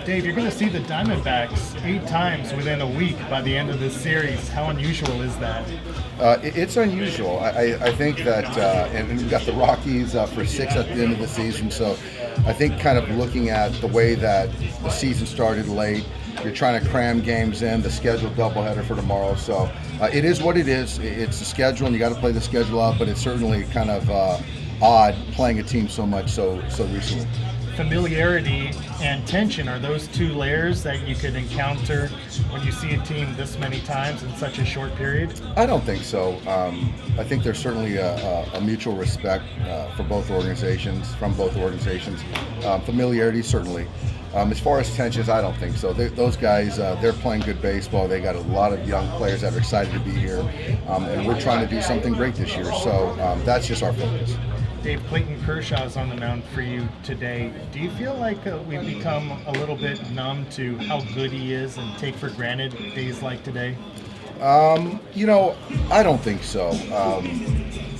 Dave, you're going to see the Diamondbacks 8 times within a week by the end of this series. How unusual is that? It's unusual. I think that, and we've got the Rockies for 6 at the end of the season, so I think kind of looking at the way that the season started late, you're trying to cram games in, the scheduled doubleheader for tomorrow, so it is what it is. It's the schedule, and you got to play the schedule out, but it's certainly kind of odd playing a team so much so recently. Familiarity and tension, are those 2 layers that you could encounter when you see a team this many times in such a short period? I don't think so. I think there's certainly a mutual respect from both organizations. Familiarity, certainly. As far as tensions, I don't think so. Those guys, they're playing good baseball. They got a lot of young players that are excited to be here, and we're trying to do something great this year. So that's just our focus. Dave, Clayton Kershaw is on the mound for you today. Do you feel like we've become a little bit numb to how good he is and take for granted days like today? I don't think so.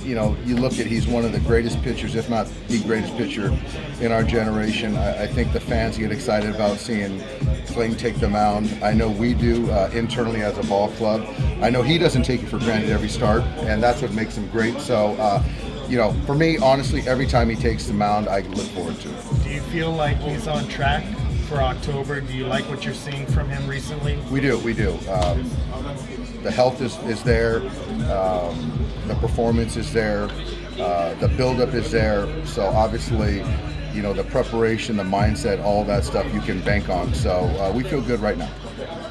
You look at, he's one of the greatest pitchers, if not the greatest pitcher in our generation. I think the fans get excited about seeing Clayton take the mound. I know we do internally as a ball club. I know he doesn't take it for granted every start, and that's what makes him great. So, for me, honestly, every time he takes the mound, I look forward to it. Do you feel like he's on track for October? Do you like what you're seeing from him recently? We do. The health is there. The performance is there. The buildup is there. So obviously, the preparation, the mindset, all that stuff you can bank on. So we feel good right now.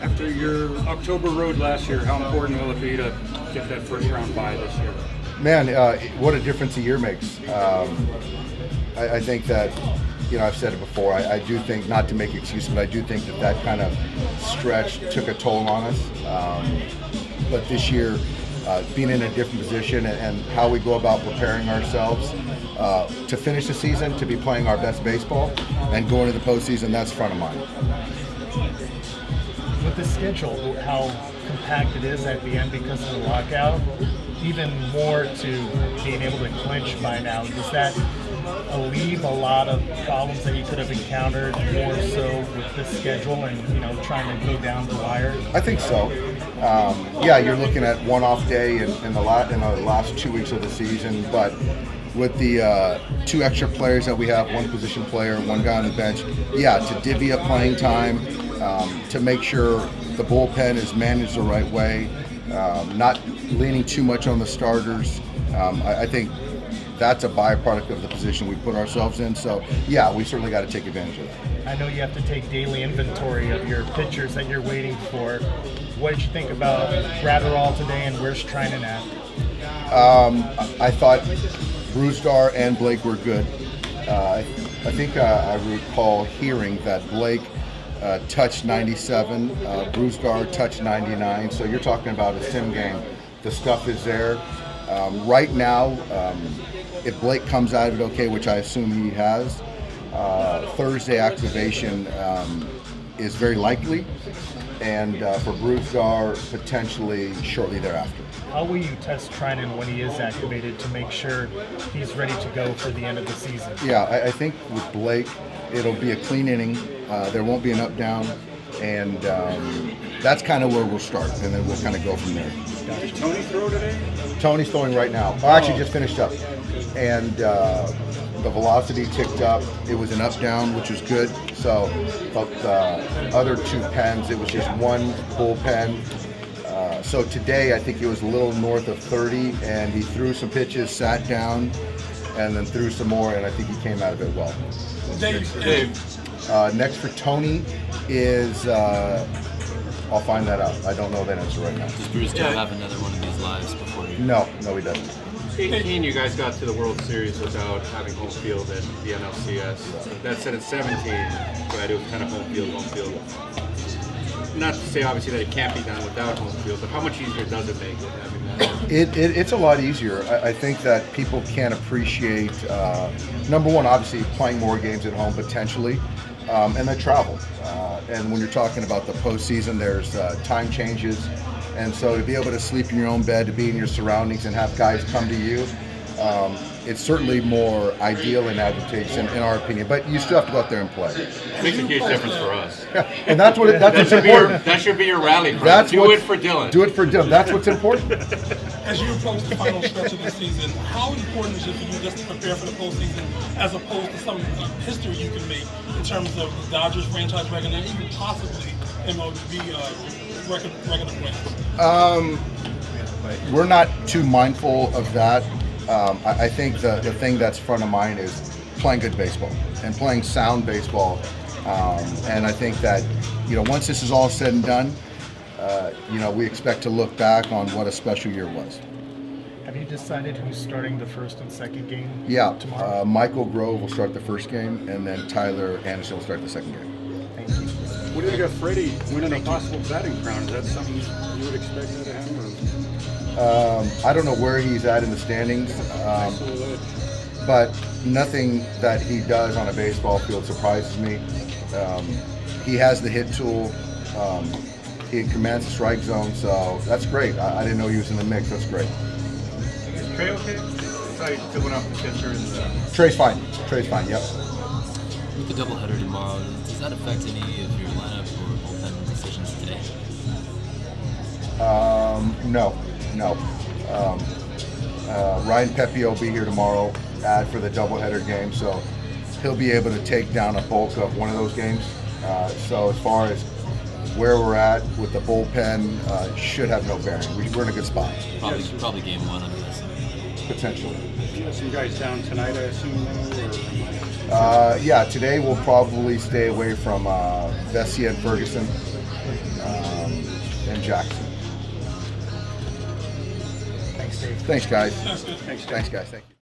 After your October road last year, how important will it be to get that first round bye this year? Man, what a difference a year makes. I think that, I've said it before, I do think, not to make excuses, but I do think that kind of stretch took a toll on us. But this year, being in a different position and how we go about preparing ourselves to finish the season, to be playing our best baseball and going to the postseason, that's front of mind. With the schedule, how compact it is at the end because of the lockout, even more to being able to clinch by now, does that alleviate a lot of problems that you could have encountered more so with this schedule and trying to go down the wire? I think so. You're looking at one off day in the last 2 weeks of the season, but with the 2 extra players that we have, 1 position player, 1 guy on the bench, to divvy up playing time, to make sure the bullpen is managed the right way, not leaning too much on the starters. I think that's a byproduct of the position we put ourselves in. So, we certainly got to take advantage of that. I know you have to take daily inventory of your pitchers that you're waiting for. What did you think about Graterol today, and where's Treinen at? I thought Brusdar and Blake were good. I think I recall hearing that Blake touched 97, Brusdar touched 99. So you're talking about a sim game. The stuff is there. Right now, if Blake comes out of it okay, which I assume he has, Thursday activation is very likely, and for Brusdar, potentially shortly thereafter. How will you test Treinen when he is activated to make sure he's ready to go for the end of the season? I think with Blake, it'll be a clean inning. There won't be an up-down, and that's kind of where we'll start, and then we'll kind of go from there. Did Tony throw today? Tony's throwing right now. Actually, just finished up. And the velocity ticked up. It was an up-down, which was good. So, but the other 2 pens, it was just 1 bullpen. So today, I think it was a little north of 30, and he threw some pitches, sat down, and then threw some more, and I think he came out of it well. Dave. Next for Tony is... I'll find that out. I don't know that answer right now. Does Brusdar have another one of these lives before you? No, he doesn't. 18, you guys got to the World Series without having home field at the NLCS. That said, in 17, right, it was kind of home field. Not to say, obviously, that it can't be done without home field, but how much easier does it make it having that? It's a lot easier. I think that people can appreciate, number one, obviously, playing more games at home, potentially, and the travel. And when you're talking about the postseason, there's time changes. And so to be able to sleep in your own bed, to be in your surroundings and have guys come to you, it's certainly more ideal and advantageous in our opinion. But you still have to go out there and play. It makes a huge difference for us. And that's what that's what's important. That should be your rally cry. Do it for Dylan. Do it for Dylan. That's what's important. As you approach the final stretch of the season, how important is it for you just to prepare for the postseason, as opposed to some history you can make in terms of the Dodgers franchise record and even possibly MLB record of wins? We're not too mindful of that. I think the thing that's front of mind is playing good baseball and playing sound baseball. And I think that, once this is all said and done, we expect to look back on what a special year was. Have you decided who's starting the first and second game Yeah, tomorrow? Michael Grove will start the first game, and then Tyler Anderson will start the second game. Thank you. What do you think of Freddie winning a possible batting crown? Is that something you would expect out of him? I don't know where he's at in the standings, but nothing that he does on a baseball field surprises me. He has the hit tool. He commands the strike zone, so that's great. I didn't know he was in the mix. That's great. Is Trey okay? I thought he took one off the pitcher. Trey's fine. Trey's fine, yep. With the doubleheader tomorrow, does that affect any of your lineup or bullpen decisions today? No. Ryan Pepiot will be here tomorrow, add for the doubleheader game, so he'll be able to take down a bulk of one of those games. So as far as where we're at with the bullpen, should have no bearing. We're in a good spot. Probably game one, I'm guessing. Potentially. You have some guys down tonight, I assume, Yeah, today we'll probably stay away from Vessia and Ferguson and Jackson. Thanks, Dave. Thanks, guys. That's good. Thanks, guys. Thank you.